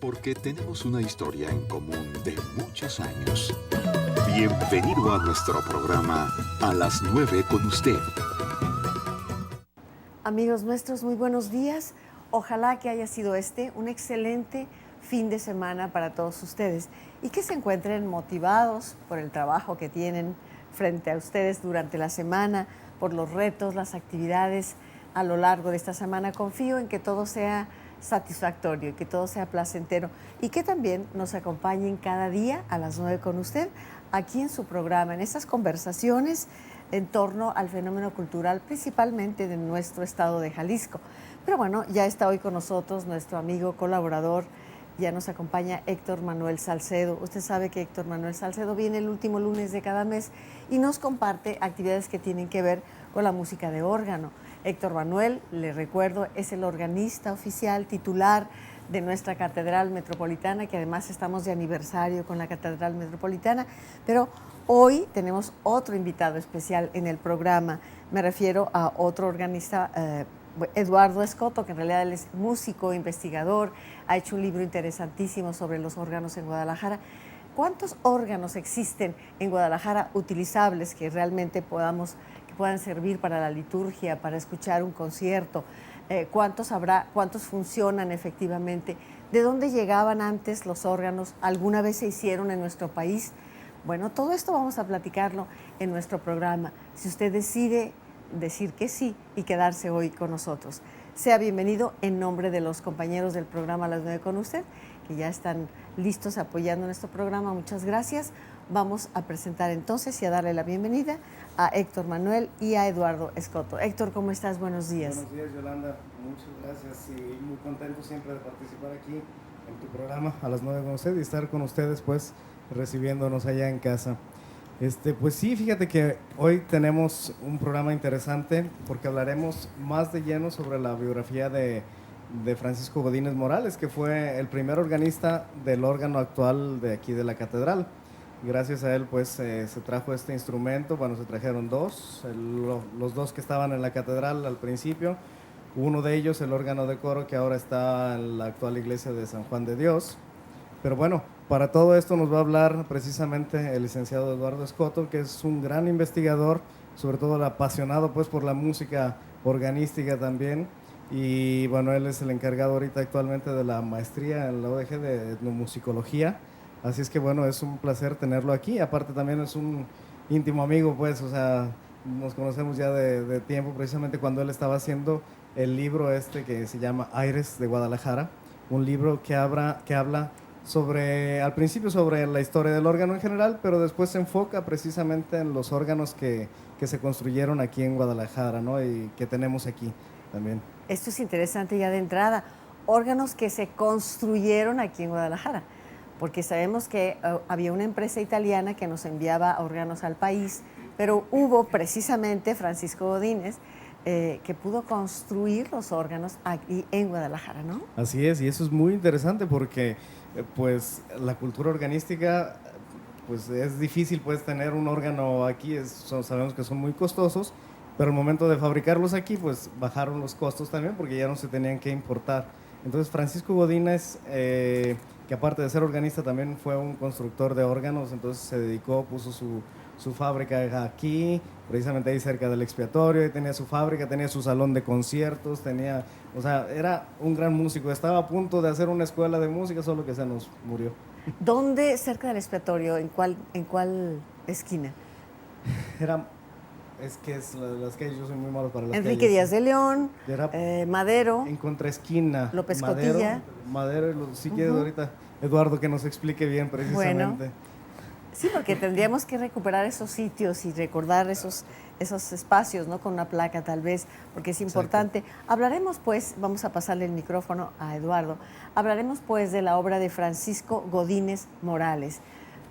porque tenemos una historia en común de muchos años. Bienvenido a nuestro programa A las 9 con usted. Amigos nuestros, muy buenos días. Ojalá que haya sido un excelente fin de semana para todos ustedes y que se encuentren motivados por el trabajo que tienen frente a ustedes durante la semana, por los retos, las actividades a lo largo de esta semana. Confío en que todo sea satisfactorio y que todo sea placentero y que también nos acompañen cada día a las 9 con usted aquí en su programa, en estas conversaciones en torno al fenómeno cultural, principalmente de nuestro estado de Jalisco. Pero bueno, ya está hoy con nosotros nuestro amigo colaborador, ya nos acompaña Héctor Manuel Salcedo. Usted sabe que Héctor Manuel Salcedo viene el último lunes de cada mes y nos comparte actividades que tienen que ver con la música de órgano. Héctor Manuel, le recuerdo, es el organista oficial titular de nuestra Catedral Metropolitana, que además estamos de aniversario con la Catedral Metropolitana, pero hoy tenemos otro invitado especial en el programa. Me refiero a otro organista, Eduardo Escoto, que en realidad él es músico, investigador, ha hecho un libro interesantísimo sobre los órganos en Guadalajara. ¿Cuántos órganos existen en Guadalajara utilizables que realmente puedan servir para la liturgia, para escuchar un concierto? ¿Cuántos habrá? ¿Cuántos funcionan efectivamente? ¿De dónde llegaban antes los órganos? ¿Alguna vez se hicieron en nuestro país? Bueno, todo esto vamos a platicarlo en nuestro programa. Si usted decide decir que sí y quedarse hoy con nosotros, sea bienvenido en nombre de los compañeros del programa A las 9 con usted, que ya están listos apoyando nuestro programa. Muchas gracias. Vamos a presentar entonces y a darle la bienvenida a Héctor Manuel y a Eduardo Escoto. Héctor, ¿cómo estás? Buenos días. Buenos días, Yolanda. Muchas gracias y muy contento siempre de participar aquí en tu programa A las 9 con usted y estar con ustedes, pues, recibiéndonos allá en casa. Pues sí, fíjate que hoy tenemos un programa interesante porque hablaremos más de lleno sobre la biografía de Francisco Godínez Morales, que fue el primer organista del órgano actual de aquí de la catedral. Gracias a él, pues, se trajo este instrumento. Bueno, se trajeron dos, los dos que estaban en la catedral al principio. Uno de ellos, el órgano de coro, que ahora está en la actual iglesia de San Juan de Dios. Pero bueno, para todo esto nos va a hablar precisamente el licenciado Eduardo Escoto, que es un gran investigador, sobre todo apasionado, pues, por la música organística también. Y bueno, él es el encargado ahorita actualmente de la maestría en la UDG de etnomusicología. Así es que bueno, es un placer tenerlo aquí. Aparte también es un íntimo amigo, pues, o sea, nos conocemos ya de tiempo, precisamente cuando él estaba haciendo el libro que se llama Aires de Guadalajara, un libro que habla sobre, al principio sobre la historia del órgano en general, pero después se enfoca precisamente en los órganos que se construyeron aquí en Guadalajara, ¿no? Y que tenemos aquí también. Esto es interesante ya de entrada. Órganos que se construyeron aquí en Guadalajara, porque sabemos que había una empresa italiana que nos enviaba órganos al país, pero hubo precisamente Francisco Godínez que pudo construir los órganos aquí en Guadalajara, ¿no? Así es, y eso es muy interesante porque pues la cultura organística, pues es difícil, pues, tener un órgano aquí, sabemos que son muy costosos, pero al momento de fabricarlos aquí, pues bajaron los costos también porque ya no se tenían que importar. Entonces Francisco Godínez, que aparte de ser organista también fue un constructor de órganos, entonces se dedicó, puso su fábrica aquí, precisamente ahí cerca del expiatorio, ahí tenía su fábrica, tenía su salón de conciertos, o sea, era un gran músico, estaba a punto de hacer una escuela de música, solo que se nos murió. ¿Dónde, cerca del expiatorio, en cuál esquina? Las calles, yo soy muy malo para las calles. Enrique Díaz de León, Madero. En contraesquina. López Cotilla. Madero, si quieres ahorita, Eduardo, que nos explique bien precisamente. Bueno, sí, porque tendríamos que recuperar esos sitios y recordar esos espacios, ¿no? Con una placa tal vez, porque es importante. Exacto. Hablaremos pues, vamos a pasarle el micrófono a Eduardo, hablaremos pues de la obra de Francisco Godínez Morales.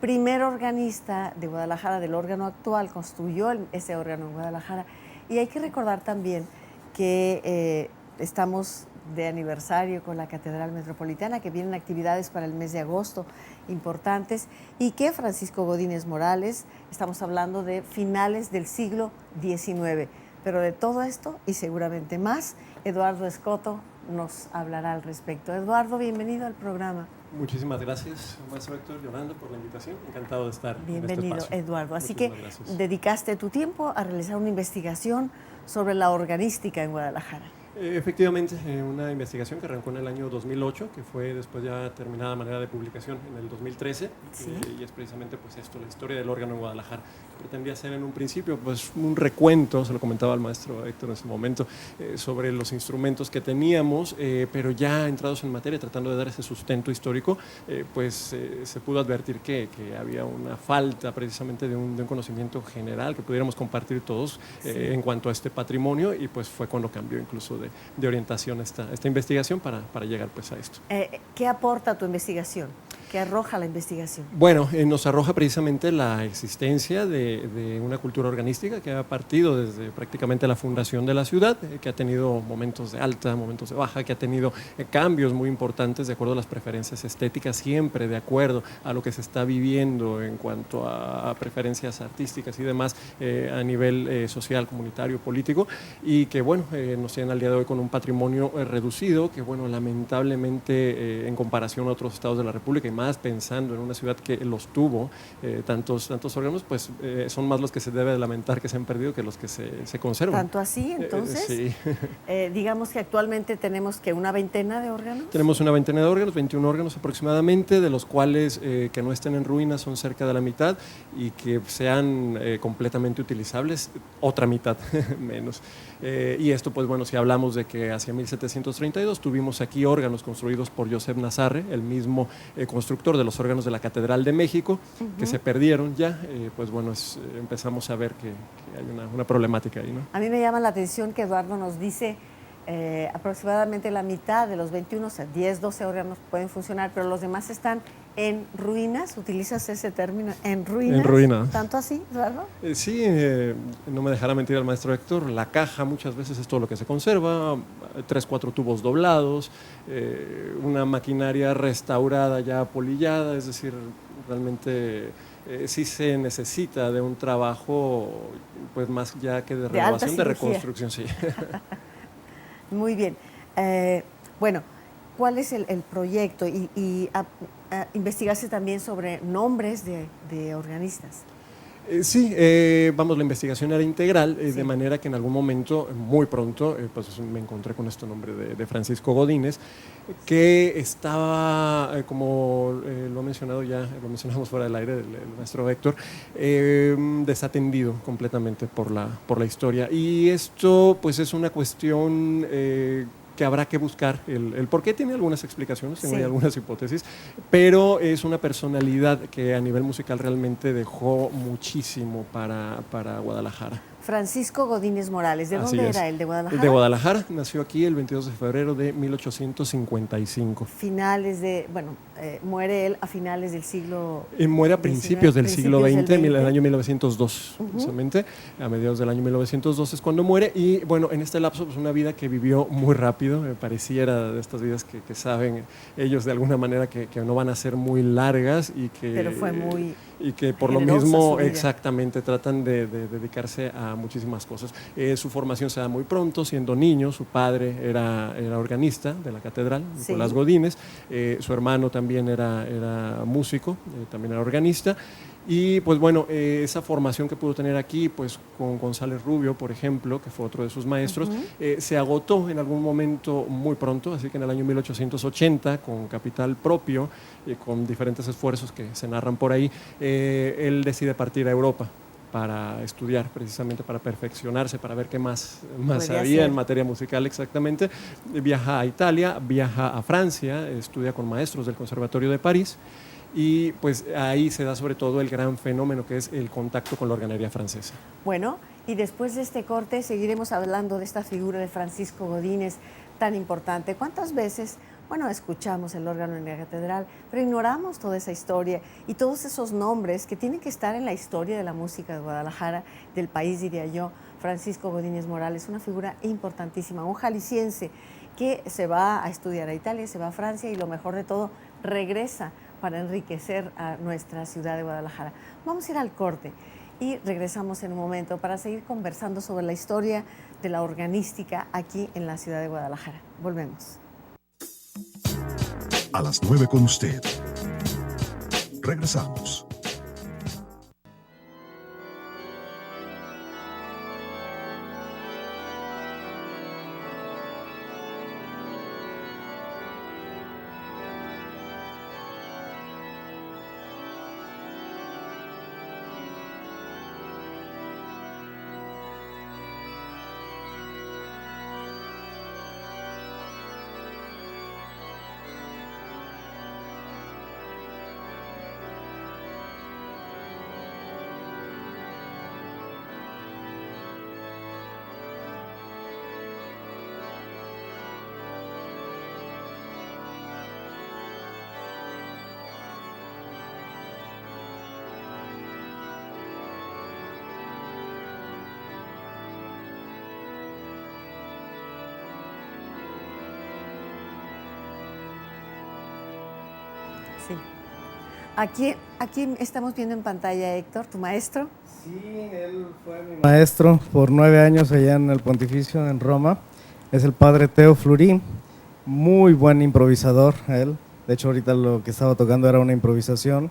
Primer organista de Guadalajara del órgano actual, construyó ese órgano en Guadalajara. Y hay que recordar también que estamos de aniversario con la Catedral Metropolitana, que vienen actividades para el mes de agosto importantes, y que Francisco Godínez Morales, estamos hablando de finales del siglo XIX. Pero de todo esto y seguramente más, Eduardo Escoto, nos hablará al respecto. Eduardo, bienvenido al programa. Muchísimas gracias, maestro Héctor, Yolanda, por la invitación. Encantado de estar Bienvenido, en este espacio. Eduardo. Así Muchísimas que gracias. dedicaste tu tiempo a realizar una investigación sobre la organística en Guadalajara. Efectivamente, una investigación que arrancó en el año 2008, que fue después ya terminada de manera de publicación en el 2013, Sí. Y es precisamente pues esto, la historia del órgano en Guadalajara. Pretendía hacer en un principio pues un recuento, se lo comentaba al maestro Héctor en ese momento, sobre los instrumentos que teníamos, pero ya entrados en materia, tratando de dar ese sustento histórico, se pudo advertir que había una falta precisamente de un conocimiento general que pudiéramos compartir todos en cuanto a este patrimonio, y pues fue cuando cambió incluso de orientación esta investigación para llegar pues a esto. ¿Qué aporta tu investigación? ¿Qué arroja la investigación? Bueno, nos arroja precisamente la existencia de una cultura organística que ha partido desde prácticamente la fundación de la ciudad, que ha tenido momentos de alta, momentos de baja, que ha tenido cambios muy importantes de acuerdo a las preferencias estéticas, siempre de acuerdo a lo que se está viviendo en cuanto a preferencias artísticas y demás a nivel social, comunitario, político, y que bueno, nos tienen al día de hoy con un patrimonio reducido, que bueno, lamentablemente en comparación a otros estados de la República y más pensando en una ciudad que los tuvo tantos órganos, pues son más los que se debe de lamentar que se han perdido que los que se conservan. ¿Tanto así, entonces? Sí. Digamos que actualmente tenemos que una veintena de órganos. Tenemos una veintena de órganos, 21 órganos aproximadamente, de los cuales que no estén en ruinas son cerca de la mitad, y que sean completamente utilizables, otra mitad menos. Y esto, pues bueno, si hablamos de que hacia 1732 tuvimos aquí órganos construidos por Josep Nazarre, el mismo constructor de los órganos de la Catedral de México, que se perdieron ya, pues bueno, empezamos a ver que hay una problemática ahí, ¿no? A mí me llama la atención que Eduardo nos dice aproximadamente la mitad de los 21, o sea, 10, 12 órganos pueden funcionar, pero los demás están en ruinas. ¿Utilizas ese término? ¿En ruinas? En ruinas. ¿Tanto así, Eduardo? Sí, no me dejará mentir el maestro Héctor, la caja muchas veces es todo lo que se conserva, 3, 4 tubos doblados, una maquinaria restaurada ya apolillada, es decir, realmente sí se necesita de un trabajo pues más ya que de renovación, de reconstrucción, sí. Muy bien. Bueno, ¿cuál es el proyecto? ¿Investigaste también sobre nombres de organistas? Sí, vamos, la investigación era integral, Sí. de manera que en algún momento, muy pronto, pues me encontré con este nombre de Francisco Godínez, que estaba, como lo ha mencionado ya, lo mencionamos fuera del aire, el maestro Héctor, desatendido completamente por la historia. Y esto, pues, es una cuestión que habrá que buscar el por qué. Tiene algunas explicaciones, Sí. hay algunas hipótesis, pero es una personalidad que a nivel musical realmente dejó muchísimo para Guadalajara. Francisco Godínez Morales. ¿De Así dónde es. era él? ¿De Guadalajara? De Guadalajara, nació aquí el 22 de febrero de 1855. Finales de, bueno, muere él a finales del siglo Muere a principios del siglo XX, del el año 1902, precisamente, a mediados del año 1902 es cuando muere, y bueno, en este lapso, pues una vida que vivió muy rápido, pareciera de estas vidas que saben ellos de alguna manera que no van a ser muy largas, y que, Pero fue muy y que por lo generosa mismo, su vida. exactamente, tratan de dedicarse a muchísimas cosas. Su formación se da muy pronto, siendo niño. Su padre era organista de la catedral, Sí. Nicolás Godínez. Su hermano también era músico, también era organista. Y pues bueno, esa formación que pudo tener aquí, pues con González Rubio, por ejemplo, que fue otro de sus maestros, se agotó en algún momento muy pronto, así que en el año 1880, con capital propio, con diferentes esfuerzos que se narran por ahí, él decide partir a Europa para estudiar, precisamente para perfeccionarse, para ver qué más Podría había ser. en materia musical exactamente. Viaja a Italia, viaja a Francia, estudia con maestros del Conservatorio de París, y pues ahí se da sobre todo el gran fenómeno que es el contacto con la organería francesa. Bueno, y después de este corte seguiremos hablando de esta figura de Francisco Godínez tan importante. ¿Cuántas veces, bueno, escuchamos el órgano en la catedral, pero ignoramos toda esa historia y todos esos nombres que tienen que estar en la historia de la música de Guadalajara, del país, diría yo? Francisco Godínez Morales, una figura importantísima, un jalisciense que se va a estudiar a Italia, se va a Francia y lo mejor de todo, regresa para enriquecer a nuestra ciudad de Guadalajara. Vamos a ir al corte y regresamos en un momento para seguir conversando sobre la historia de la organística aquí en la ciudad de Guadalajara. Volvemos. A las 9 con usted. Regresamos. Sí. Aquí estamos viendo en pantalla, Héctor, tu maestro. Sí, él fue mi maestro por 9 años allá en el Pontificio en Roma. Es el padre Teo Fleury, muy buen improvisador él. De hecho, ahorita lo que estaba tocando era una improvisación.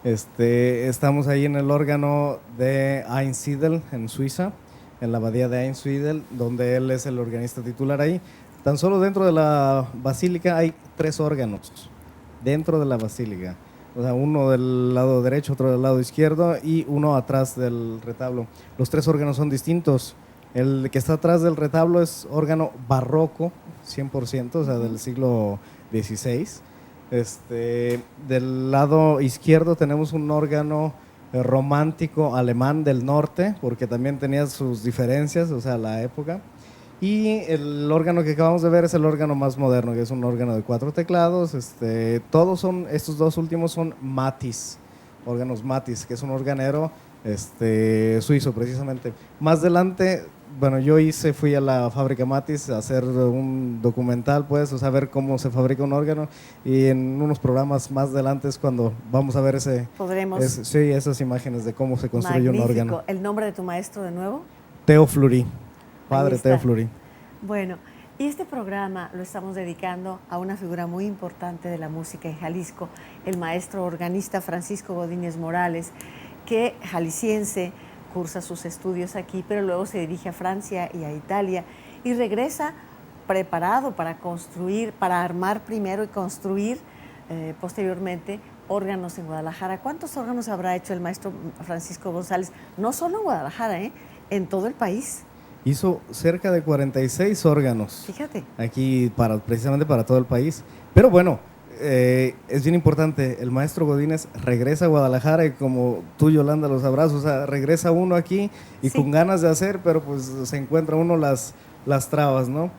Estamos ahí en el órgano de Einsiedeln, en Suiza, en la abadía de Einsiedeln, donde él es el organista titular ahí. Tan solo dentro de la basílica hay 3 órganos, dentro de la basílica. O sea, uno del lado derecho, otro del lado izquierdo y uno atrás del retablo. Los 3 órganos son distintos. El que está atrás del retablo es órgano barroco, 100%, o sea, del siglo XVI. Del lado izquierdo tenemos un órgano romántico alemán del norte, porque también tenía sus diferencias, o sea, la época. Y el órgano que acabamos de ver es el órgano más moderno, que es un órgano de 4 teclados. Estos 2 últimos son Matis, órganos Matis, que es un organero suizo precisamente. Más adelante, bueno, fui a la fábrica Matis a hacer un documental, pues, o sea, ver cómo se fabrica un órgano, y en unos programas más adelante es cuando vamos a ver esas imágenes de cómo se construye un órgano. ¿El nombre de tu maestro de nuevo? Teo Fleury. Padre Teo Fleury. Bueno, y este programa lo estamos dedicando a una figura muy importante de la música en Jalisco, el maestro organista Francisco Godínez Morales, que jalisciense, cursa sus estudios aquí, pero luego se dirige a Francia y a Italia y regresa preparado para construir, para armar primero y construir posteriormente órganos en Guadalajara. ¿Cuántos órganos habrá hecho el maestro Francisco González? No solo en Guadalajara, en todo el país. Hizo cerca de 46 órganos. Fíjate. Aquí precisamente para todo el país. Pero bueno, es bien importante, el maestro Godínez regresa a Guadalajara y como tú, Yolanda, lo sabrás, o sea, regresa uno aquí y sí, con ganas de hacer, pero pues se encuentra uno las trabas, ¿no?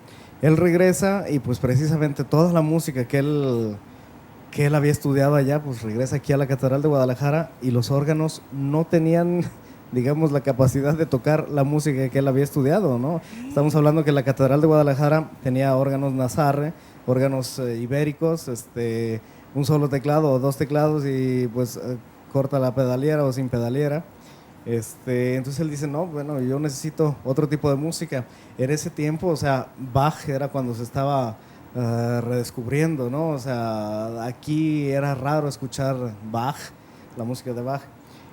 Él regresa y pues precisamente toda la música que él había estudiado allá, pues regresa aquí a la Catedral de Guadalajara y los órganos no tenían, digamos, la capacidad de tocar la música que él había estudiado, ¿no? Estamos hablando que la Catedral de Guadalajara tenía órganos Nazarre, órganos ibéricos, un solo teclado o 2 teclados y pues corta la pedaliera o sin pedaliera. Entonces él dice, no, bueno, yo necesito otro tipo de música. En ese tiempo, o sea, Bach era cuando se estaba redescubriendo, ¿no? O sea, aquí era raro escuchar Bach, la música de Bach.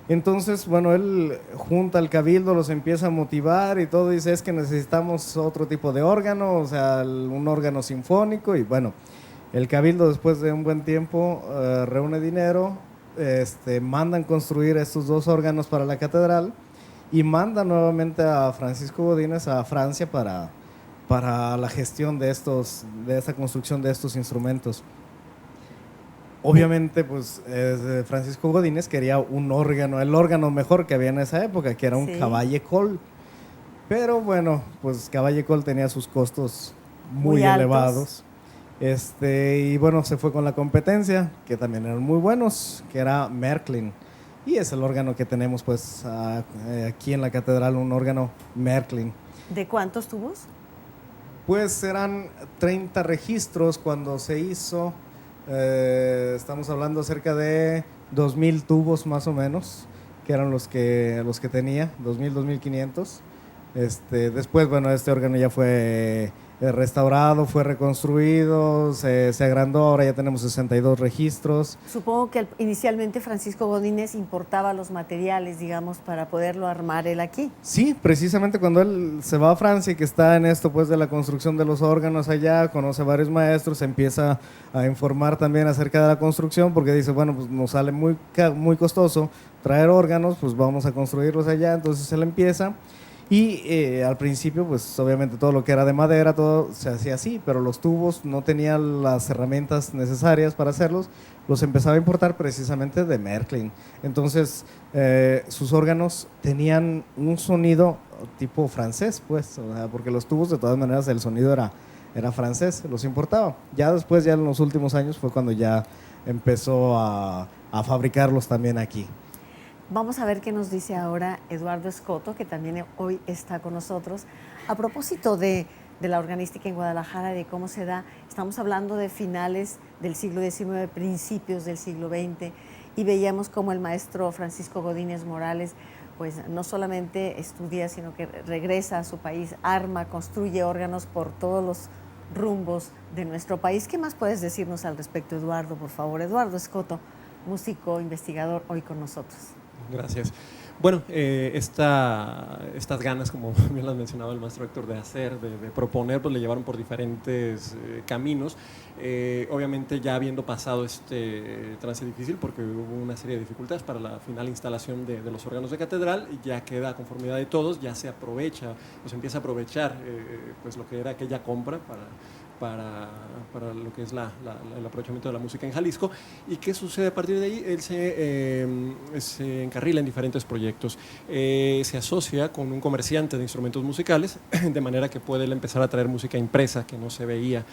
Entonces, bueno, él junta al cabildo, los empieza a motivar y todo, dice, es que necesitamos otro tipo de órgano, o sea, un órgano sinfónico, y bueno, el cabildo después de un buen tiempo reúne dinero, mandan construir estos 2 órganos para la catedral y manda nuevamente a Francisco Godínez a Francia para la gestión de esta construcción de estos instrumentos. Obviamente, pues Francisco Godínez quería un órgano, el órgano mejor que había en esa época, que era un Cavaillé-Coll. Pero bueno, pues Cavaillé-Coll tenía sus costos muy elevados. Y bueno, se fue con la competencia, que también eran muy buenos, que era Märklin. Y es el órgano que tenemos pues aquí en la catedral, un órgano Märklin. ¿De cuántos tubos? Pues eran 30 registros cuando se hizo. Estamos hablando cerca de 2000 tubos más o menos, que eran los que tenía, 2000, 2500. Después, bueno, este órgano ya fue restaurado, fue reconstruido, se agrandó, ahora ya tenemos 62 registros. Supongo que inicialmente Francisco Godínez importaba los materiales, digamos, para poderlo armar él aquí. Sí, precisamente cuando él se va a Francia y que está en esto pues de la construcción de los órganos allá, conoce a varios maestros, se empieza a informar también acerca de la construcción porque dice, bueno, pues nos sale muy costoso traer órganos, pues vamos a construirlos allá, entonces él empieza. Y al principio, pues obviamente todo lo que era de madera, todo se hacía así, pero los tubos no tenían las herramientas necesarias para hacerlos, los empezaba a importar precisamente de Märklin. Entonces, sus órganos tenían un sonido tipo francés, pues, o sea, porque los tubos de todas maneras el sonido era francés, los importaba. Ya después, ya en los últimos años, fue cuando ya empezó a fabricarlos también aquí. Vamos a ver qué nos dice ahora Eduardo Escoto, que también hoy está con nosotros. A propósito de la organística en Guadalajara, de cómo se da, estamos hablando de finales del siglo XIX, principios del siglo XX, y veíamos cómo el maestro Francisco Godínez Morales, pues no solamente estudia, sino que regresa a su país, arma, construye órganos por todos los rumbos de nuestro país. ¿Qué más puedes decirnos al respecto, Eduardo, por favor? Eduardo Escoto, músico, investigador, hoy con nosotros. Gracias. Bueno, estas ganas, como bien las mencionaba el maestro Héctor, de hacer, de proponer, pues le llevaron por diferentes caminos. Obviamente ya habiendo pasado este trance difícil, porque hubo una serie de dificultades para la final instalación de los órganos de catedral, ya queda a conformidad de todos, ya se aprovecha, pues empieza a aprovechar pues lo que era aquella compra para lo que es el aprovechamiento de la música en Jalisco. ¿Y qué sucede a partir de ahí? Él se encarrila en diferentes proyectos. Se asocia con un comerciante de instrumentos musicales, de manera que puede él empezar a traer música impresa que no se veía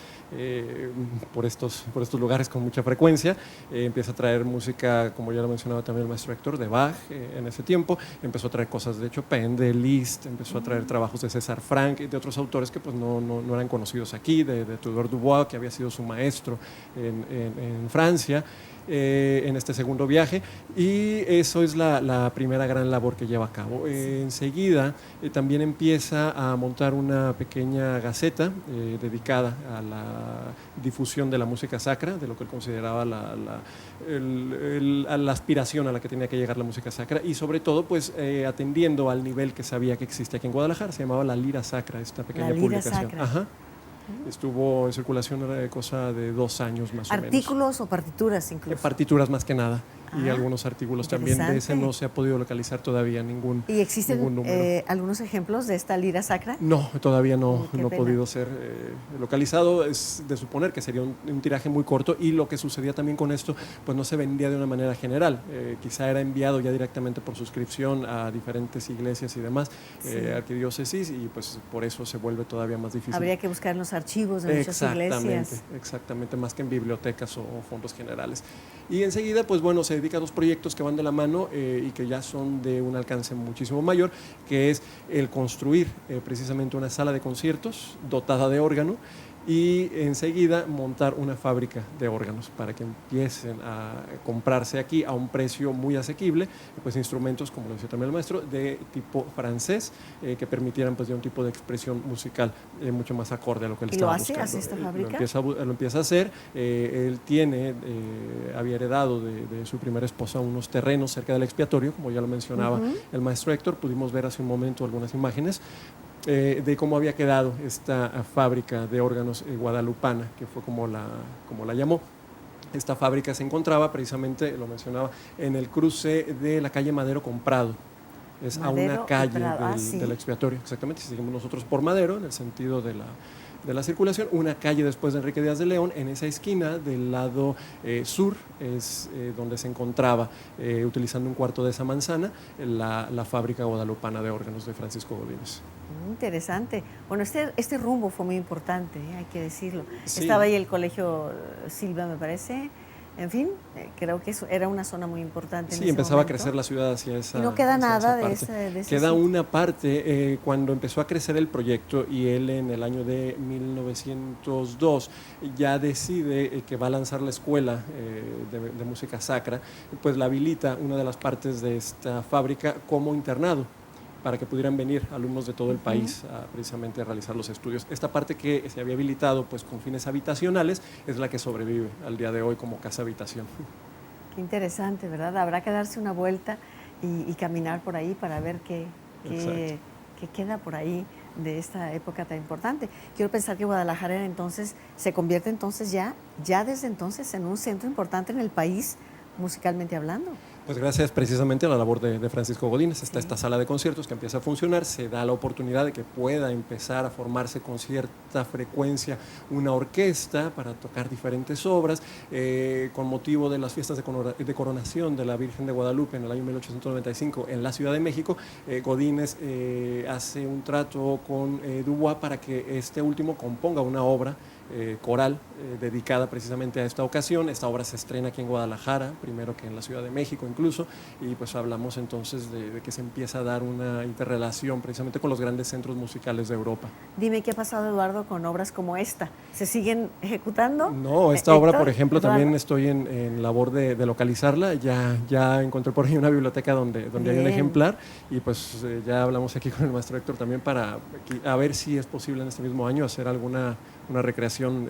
por estos lugares con mucha frecuencia. Empieza a traer música, como ya lo mencionaba también el maestro Héctor, de Bach en ese tiempo. Empezó a traer cosas de Chopin, de Liszt, empezó a traer trabajos de César Franck y de otros autores que pues no eran conocidos aquí, de Theodore Dubois, que había sido su maestro en Francia, en este segundo viaje, y eso es la primera gran labor que lleva a cabo. Enseguida también empieza a montar una pequeña gaceta dedicada a la difusión de la música sacra, de lo que él consideraba la aspiración a la que tenía que llegar la música sacra, y sobre todo pues atendiendo al nivel que sabía que existe aquí en Guadalajara. Se llamaba La Lira Sacra, esta pequeña publicación. Sacra. Ajá. Estuvo en circulación cosa de 2 años más o menos. ¿Artículos o partituras incluso? Partituras más que nada. Y algunos artículos también. De ese no se ha podido localizar todavía ningún número. ¿Y existen algunos ejemplos de esta lira sacra? No, todavía no ha podido ser localizado. Es de suponer que sería un tiraje muy corto, y lo que sucedía también con esto, pues no se vendía de una manera general. Quizá era enviado ya directamente por suscripción a diferentes iglesias y demás, arquidiócesis, y pues por eso se vuelve todavía más difícil. Habría que buscar en los archivos de muchas iglesias. Exactamente, más que en bibliotecas o fondos generales. Y enseguida, pues bueno, se dedica a 2 proyectos que van de la mano y que ya son de un alcance muchísimo mayor, que es el construir precisamente una sala de conciertos dotada de órgano, y enseguida montar una fábrica de órganos para que empiecen a comprarse aquí a un precio muy asequible, pues instrumentos, como lo decía también el maestro, de tipo francés, que permitieran pues ya un tipo de expresión musical mucho más acorde a lo que él estaba buscando. ¿Y lo hace esta fábrica? Lo empieza a hacer. Él había heredado de su primera esposa unos terrenos cerca del expiatorio, como ya lo mencionaba el maestro Héctor. Pudimos ver hace un momento algunas imágenes de cómo había quedado esta fábrica de órganos guadalupana, que fue como la llamó. Esta fábrica se encontraba precisamente, lo mencionaba, en el cruce de la calle Madero con Prado. Es Madero a una calle del expiatorio, exactamente. Si seguimos nosotros por Madero, en el sentido de la circulación, una calle después de Enrique Díaz de León, en esa esquina del lado sur es donde se encontraba, utilizando un cuarto de esa manzana, la fábrica guadalupana de órganos de Francisco Godínez. Interesante. Bueno, este rumbo fue muy importante, hay que decirlo. Sí. Estaba ahí el Colegio Silva, me parece, En fin, creo que eso era una zona muy importante. Sí, en ese empezaba momento. a crecer la ciudad hacia esa. Y no queda hacia nada esa de parte. ese Queda sitio. una parte cuando empezó a crecer el proyecto y él en el año de 1902 ya decide que va a lanzar la escuela de música sacra, pues la habilita una de las partes de esta fábrica como internado, para que pudieran venir alumnos de todo el país precisamente a realizar los estudios. Esta parte que se había habilitado pues con fines habitacionales es la que sobrevive al día de hoy como casa habitación. Qué interesante, ¿verdad? Habrá que darse una vuelta y caminar por ahí para ver qué queda por ahí de esta época tan importante. Quiero pensar que Guadalajara entonces se convierte entonces ya desde entonces en un centro importante en el país, musicalmente hablando. Pues gracias precisamente a la labor de Francisco Godínez. Está esta sala de conciertos que empieza a funcionar, se da la oportunidad de que pueda empezar a formarse con cierta frecuencia una orquesta para tocar diferentes obras. Con motivo de las fiestas de coronación de la Virgen de Guadalupe en el año 1895 en la Ciudad de México, Godínez hace un trato con Dubois para que este último componga una obra coral dedicada precisamente a esta ocasión. Esta obra se estrena aquí en Guadalajara, primero que en la Ciudad de México incluso, y pues hablamos entonces de que se empieza a dar una interrelación precisamente con los grandes centros musicales de Europa. Dime, ¿qué ha pasado, Eduardo, con obras como esta? ¿Se siguen ejecutando? No, esta obra, por ejemplo, también estoy en labor de localizarla. Ya encontré por ahí una biblioteca donde hay un ejemplar, y pues ya hablamos aquí con el maestro Héctor también para a ver si es posible en este mismo año hacer una recreación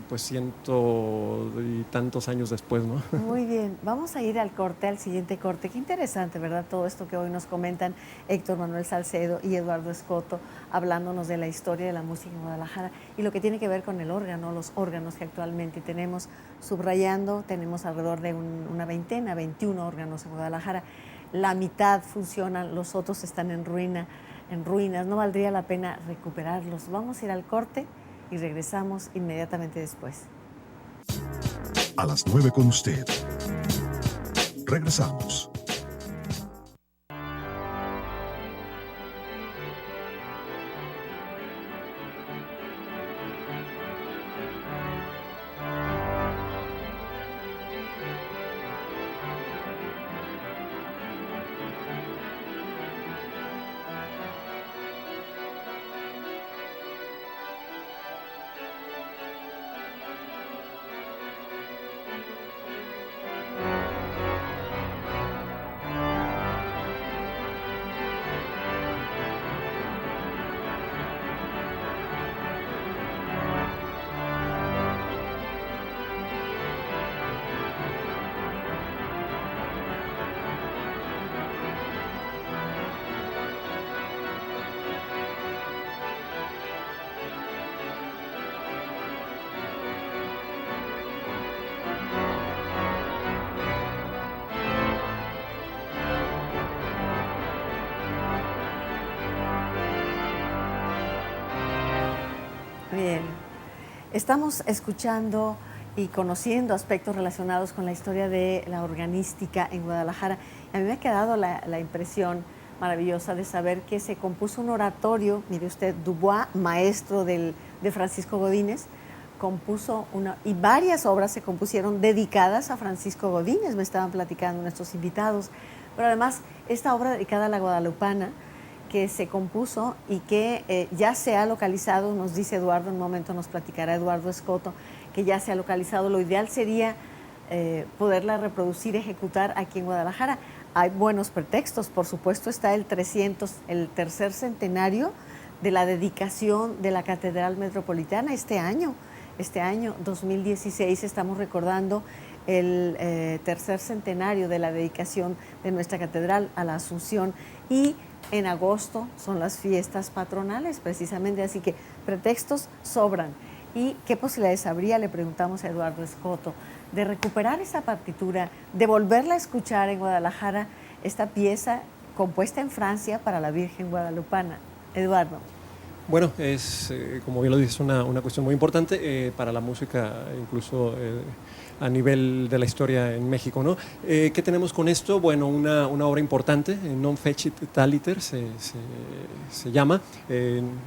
pues 100 y tantos años después, ¿no? Muy bien, vamos a ir al siguiente corte. Qué interesante, ¿verdad? Todo esto que hoy nos comentan Héctor Manuel Salcedo y Eduardo Escoto, hablándonos de la historia de la música en Guadalajara y lo que tiene que ver con el órgano, los órganos que actualmente tenemos. Subrayando, tenemos alrededor de una 21 órganos en Guadalajara. La mitad funcionan, los otros están en ruinas. No valdría la pena recuperarlos. Vamos a ir al corte y regresamos inmediatamente después. A las 9 con usted. Regresamos. Bien, estamos escuchando y conociendo aspectos relacionados con la historia de la organística en Guadalajara. A mí me ha quedado la impresión maravillosa de saber que se compuso un oratorio, mire usted, Dubois, maestro de Francisco Godínez, compuso y varias obras se compusieron dedicadas a Francisco Godínez, me estaban platicando nuestros invitados, pero además esta obra dedicada a la guadalupana, que se compuso y que ya se ha localizado, nos dice Eduardo, en un momento nos platicará Eduardo Escoto, que ya se ha localizado. Lo ideal sería poderla reproducir, ejecutar aquí en Guadalajara. Hay buenos pretextos, por supuesto está el tercer centenario de la dedicación de la Catedral Metropolitana este año 2016, estamos recordando el tercer centenario de la dedicación de nuestra catedral a la Asunción, y en agosto son las fiestas patronales precisamente, así que pretextos sobran. ¿Y qué posibilidades habría, le preguntamos a Eduardo Escoto, de recuperar esa partitura, de volverla a escuchar en Guadalajara, esta pieza compuesta en Francia para la Virgen Guadalupana? Eduardo. Bueno, es, como bien lo dices, una cuestión muy importante para la música, incluso a nivel de la historia en México, ¿no? ¿Qué tenemos con esto? Bueno, una obra importante, Non Fecit Taliter se llama,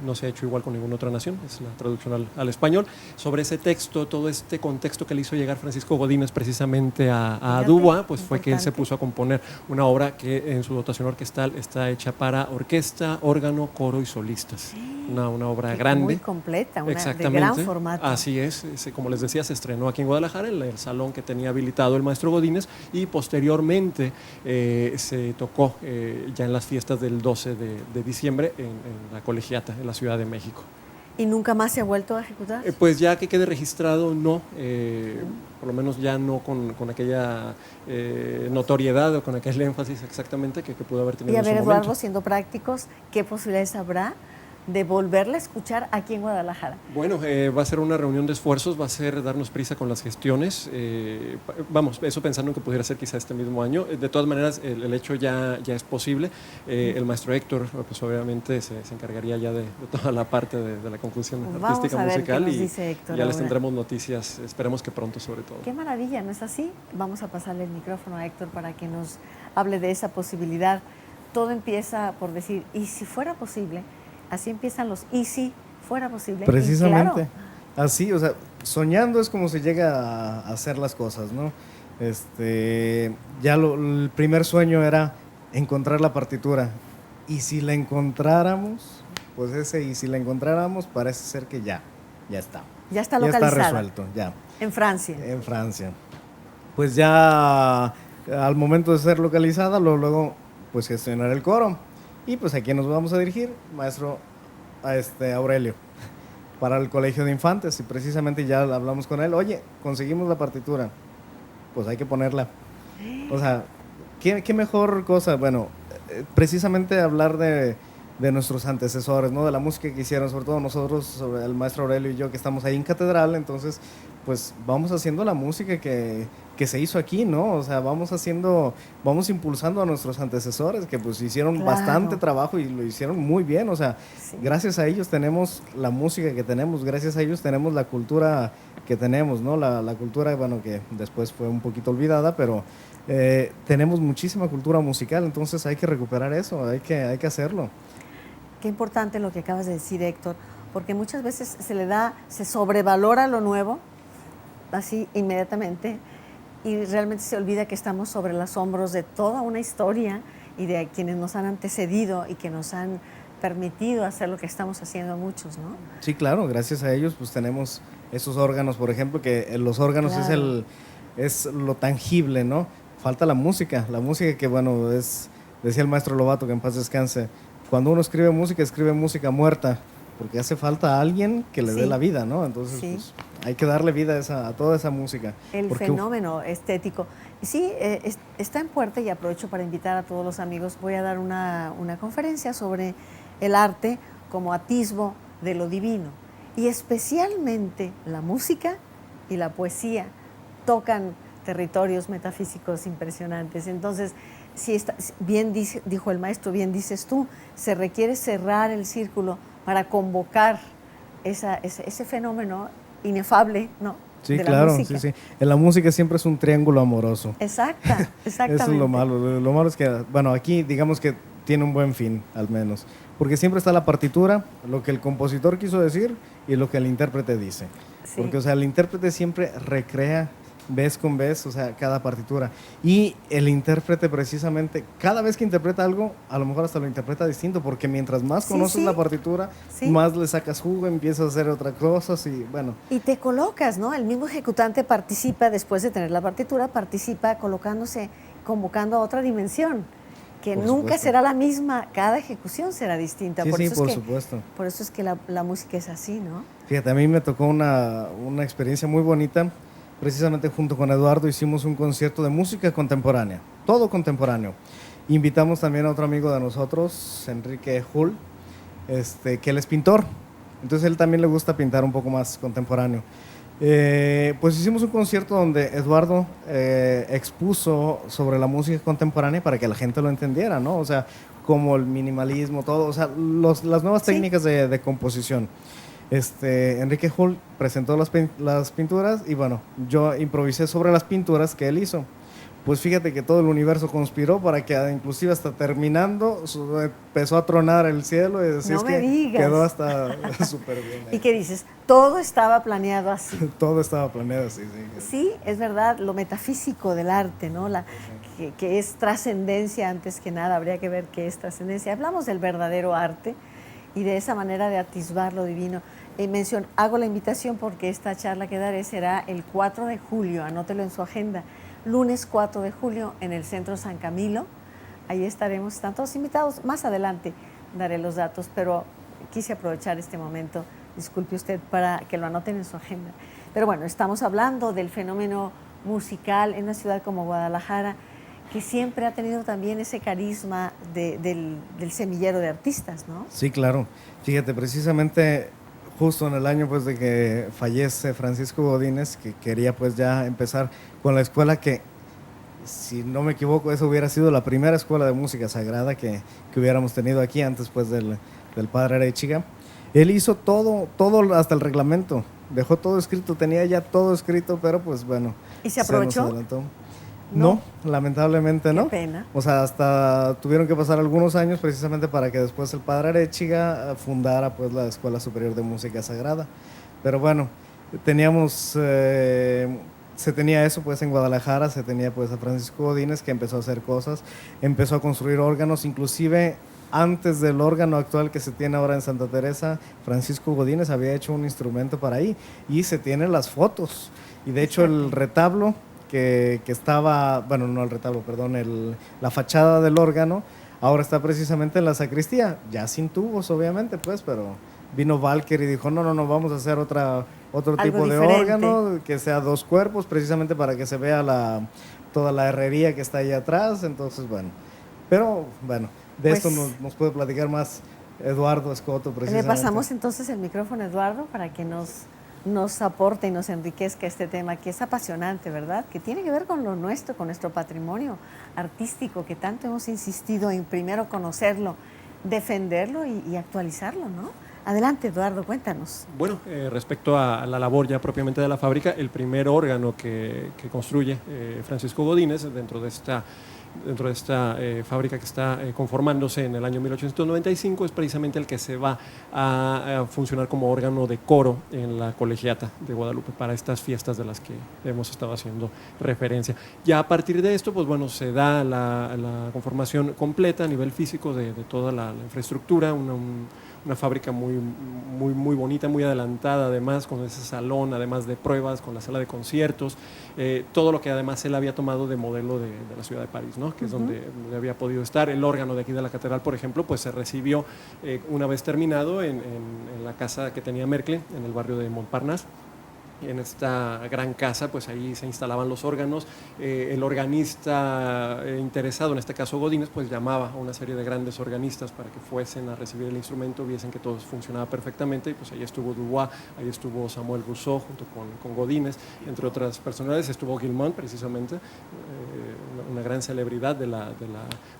no se ha hecho igual con ninguna otra nación, es la traducción al español, sobre ese texto, todo este contexto que le hizo llegar Francisco Godínez precisamente a Dubois, pues fue que él se puso a componer una obra que en su dotación orquestal está hecha para orquesta, órgano, coro y solistas. Una obra grande. Muy completa, de gran formato. Así es, como les decía, se estrenó aquí en Guadalajara, en el salón que tenía habilitado el maestro Godínez, y posteriormente se tocó ya en las fiestas del 12 de diciembre en la Colegiata, en la Ciudad de México. ¿Y nunca más se ha vuelto a ejecutar? Pues ya que quede registrado, no, por lo menos ya no con aquella notoriedad o con aquel énfasis exactamente que pudo haber tenido y a en su ver, momento. Eduardo, siendo prácticos, ¿qué posibilidades habrá de volverla a escuchar aquí en Guadalajara? Bueno, va a ser una reunión de esfuerzos, va a ser darnos prisa con las gestiones. Vamos, eso pensando en que pudiera ser quizá este mismo año. De todas maneras, el hecho ya es posible. El maestro Héctor, pues obviamente se encargaría ya de toda la parte de la conclusión artística musical. Qué nos dice Héctor ya les ahora. tendremos noticias, esperemos que pronto sobre todo. Qué maravilla, ¿no es así? Vamos a pasarle el micrófono a Héctor para que nos hable de esa posibilidad. Todo empieza por decir, ¿y si fuera posible? Así empiezan los y si fuera posible. Precisamente. Claro, Así, o sea, soñando es como se llega a hacer las cosas, ¿no? El primer sueño era encontrar la partitura. Y si la encontráramos, pues y si la encontráramos, parece ser que ya está. ya está Ya localizada. está resuelto, ya. En Francia. En Francia. Pues ya al momento de ser localizada, luego pues gestionar el coro. Y pues a quién nos vamos a dirigir, maestro Aurelio, para el Colegio de Infantes. Y precisamente ya hablamos con él, oye, conseguimos la partitura, pues hay que ponerla. O sea, ¿qué mejor cosa? Bueno, precisamente hablar de nuestros antecesores, ¿no? De la música que hicieron, sobre todo nosotros, sobre el maestro Aurelio y yo, que estamos ahí en Catedral. Entonces, pues vamos haciendo la música que se hizo aquí, ¿no? O sea, vamos impulsando a nuestros antecesores, que pues hicieron bastante trabajo y lo hicieron muy bien. O sea, Sí. Gracias a ellos tenemos la música que tenemos, gracias a ellos tenemos la cultura que tenemos, ¿no? La cultura, bueno, que después fue un poquito olvidada, pero tenemos muchísima cultura musical, entonces hay que recuperar eso, hay que hacerlo. Qué importante lo que acabas de decir, Héctor, porque muchas veces se sobrevalora lo nuevo, así inmediatamente, y realmente se olvida que estamos sobre los hombros de toda una historia y de quienes nos han antecedido y que nos han permitido hacer lo que estamos haciendo muchos, ¿no? Sí, claro, gracias a ellos pues tenemos esos órganos, por ejemplo, que los órganos Claro. es lo tangible, ¿no? Falta la música que bueno, decía el maestro Lobato, que en paz descanse, cuando uno escribe música muerta, porque hace falta a alguien que le dé Sí. la vida, ¿no? Entonces Sí. pues, hay que darle vida a toda esa música. El porque, fenómeno estético. Sí, está en puerta y aprovecho para invitar a todos los amigos. Voy a dar una conferencia sobre el arte como atisbo de lo divino. Y especialmente la música y la poesía tocan territorios metafísicos impresionantes. Entonces, dijo el maestro, bien dices tú, se requiere cerrar el círculo para convocar ese fenómeno inefable, ¿no? Sí, de la claro, música. sí. En la música siempre es un triángulo amoroso. Exactamente. Eso es lo malo. Lo malo es que, bueno, aquí digamos que tiene un buen fin, al menos. Porque siempre está la partitura, lo que el compositor quiso decir y lo que el intérprete dice. Sí. Porque, o sea, el intérprete siempre recrea vez con vez, o sea, cada partitura. Y el intérprete precisamente, cada vez que interpreta algo, a lo mejor hasta lo interpreta distinto, porque mientras más Sí, conoces sí. la partitura, Sí. más le sacas jugo, empiezas a hacer otras cosas y bueno. Y te colocas, ¿no? El mismo ejecutante participa, después de tener la partitura, participa colocándose, convocando a otra dimensión, que Por nunca supuesto. será la misma, cada ejecución será distinta. Sí, sí, por es que, supuesto. por eso es que la música es así, ¿no? Fíjate, a mí me tocó una experiencia muy bonita. Precisamente junto con Eduardo hicimos un concierto de música contemporánea, todo contemporáneo. Invitamos también a otro amigo de nosotros, Enrique Hull, que él es pintor. Entonces él también le gusta pintar un poco más contemporáneo. Pues hicimos un concierto donde Eduardo expuso sobre la música contemporánea para que la gente lo entendiera, ¿no? O sea, como el minimalismo, todo, o sea, las nuevas Sí. técnicas de composición. Enrique Hull presentó las pinturas y bueno, yo improvisé sobre las pinturas que él hizo. Pues fíjate que todo el universo conspiró para que inclusive hasta terminando empezó a tronar el cielo y así No es me que digas. quedó hasta súper bien. ¿Y qué dices? Todo estaba planeado así. Todo estaba planeado así, sí. Sí, es verdad, lo metafísico del arte, ¿no? Que es trascendencia antes que nada, habría que ver qué es trascendencia. Hablamos del verdadero arte y de esa manera de atisbar lo divino. Hago la invitación porque esta charla que daré será el 4 de julio, anótelo en su agenda, lunes 4 de julio en el Centro San Camilo. Ahí estaremos, están todos invitados. Más adelante daré los datos, pero quise aprovechar este momento, disculpe usted, para que lo anoten en su agenda. Pero bueno, estamos hablando del fenómeno musical en una ciudad como Guadalajara, que siempre ha tenido también ese carisma del semillero de artistas, ¿no? Sí, claro. Fíjate, precisamente justo en el año pues de que fallece Francisco Godínez, que quería pues ya empezar con la escuela que, si no me equivoco, eso hubiera sido la primera escuela de música sagrada que hubiéramos tenido aquí antes pues del padre Arechiga. Él hizo todo hasta el reglamento, dejó todo escrito, tenía ya todo escrito, pero pues bueno. ¿Y se aprovechó? nos adelantó. No, lamentablemente no. Qué pena. O sea, hasta tuvieron que pasar algunos años precisamente para que después el padre Arechiga fundara pues la Escuela Superior de Música Sagrada. Pero bueno, se tenía eso pues en Guadalajara, se tenía pues a Francisco Godínez que empezó a hacer cosas, empezó a construir órganos, inclusive antes del órgano actual que se tiene ahora en Santa Teresa, Francisco Godínez había hecho un instrumento para ahí y se tienen las fotos. Y de hecho el retablo que estaba, bueno, no el retablo, perdón, la fachada del órgano, ahora está precisamente en la sacristía, ya sin tubos obviamente, pues, pero vino Walker y dijo, no, vamos a hacer otro tipo de diferente. órgano, que sea 2 cuerpos, precisamente para que se vea toda la herrería que está ahí atrás, entonces, bueno, pero, bueno, de Pues, esto nos puede platicar más Eduardo Escoto, Le precisamente. pasamos entonces el micrófono a Eduardo para que nos aporte y nos enriquezca este tema que es apasionante, ¿verdad? Que tiene que ver con lo nuestro, con nuestro patrimonio artístico, que tanto hemos insistido en primero conocerlo, defenderlo y actualizarlo, ¿no? Adelante, Eduardo, cuéntanos. Bueno, respecto a la labor ya propiamente de la fábrica, el primer órgano que construye Francisco Godínez dentro de esta fábrica que está conformándose en el año 1895 es precisamente el que se va a funcionar como órgano de coro en la Colegiata de Guadalupe para estas fiestas de las que hemos estado haciendo referencia. Ya a partir de esto, pues bueno, se da la conformación completa a nivel físico de toda la infraestructura, una fábrica muy bonita, muy adelantada, además con ese salón, además de pruebas, con la sala de conciertos, todo lo que además él había tomado de modelo de la ciudad de París, ¿no? Que es donde había podido estar. El órgano de aquí de la catedral, por ejemplo, pues se recibió una vez terminado en la casa que tenía Mercle, en el barrio de Montparnasse. En esta gran casa, pues ahí se instalaban los órganos. El organista interesado, en este caso Godínez, pues llamaba a una serie de grandes organistas para que fuesen a recibir el instrumento, viesen que todo funcionaba perfectamente, y pues ahí estuvo Dubois, ahí estuvo Samuel Rousseau junto con Godínez, entre otras personalidades, estuvo Guilmant precisamente, una gran celebridad de la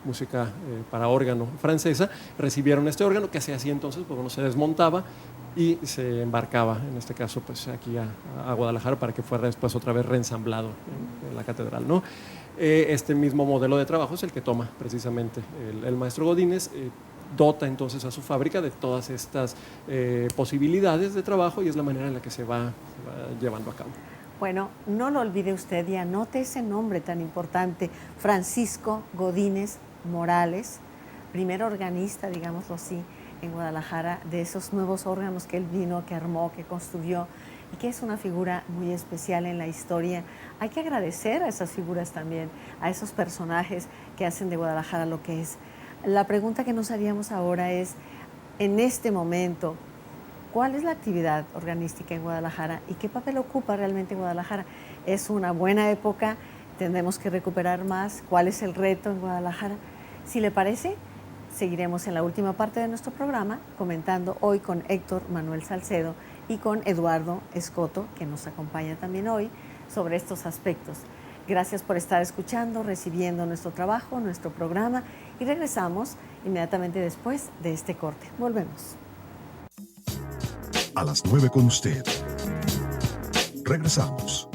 música para órgano francesa. Recibieron este órgano que se hacía entonces, pues bueno, se desmontaba y se embarcaba, en este caso, pues aquí a Guadalajara para que fuera después otra vez reensamblado en la catedral, ¿no? Este mismo modelo de trabajo es el que toma precisamente el maestro Godínez, dota entonces a su fábrica de todas estas posibilidades de trabajo y es la manera en la que se va llevando a cabo. Bueno, no lo olvide usted y anote ese nombre tan importante, Francisco Godínez Morales, primer organista, digámoslo así, en Guadalajara, de esos nuevos órganos que él vino, que armó, que construyó y que es una figura muy especial en la historia. Hay que agradecer a esas figuras también, a esos personajes que hacen de Guadalajara lo que es. La pregunta que nos haríamos ahora es, en este momento, ¿cuál es la actividad organística en Guadalajara y qué papel ocupa realmente Guadalajara? ¿Es una buena época? ¿Tendremos que recuperar más? ¿Cuál es el reto en Guadalajara? Si le parece, seguiremos en la última parte de nuestro programa comentando hoy con Héctor Manuel Salcedo y con Eduardo Escoto, que nos acompaña también hoy, sobre estos aspectos. Gracias por estar escuchando, recibiendo nuestro trabajo, nuestro programa, y regresamos inmediatamente después de este corte. Volvemos. A las 9 con usted. Regresamos.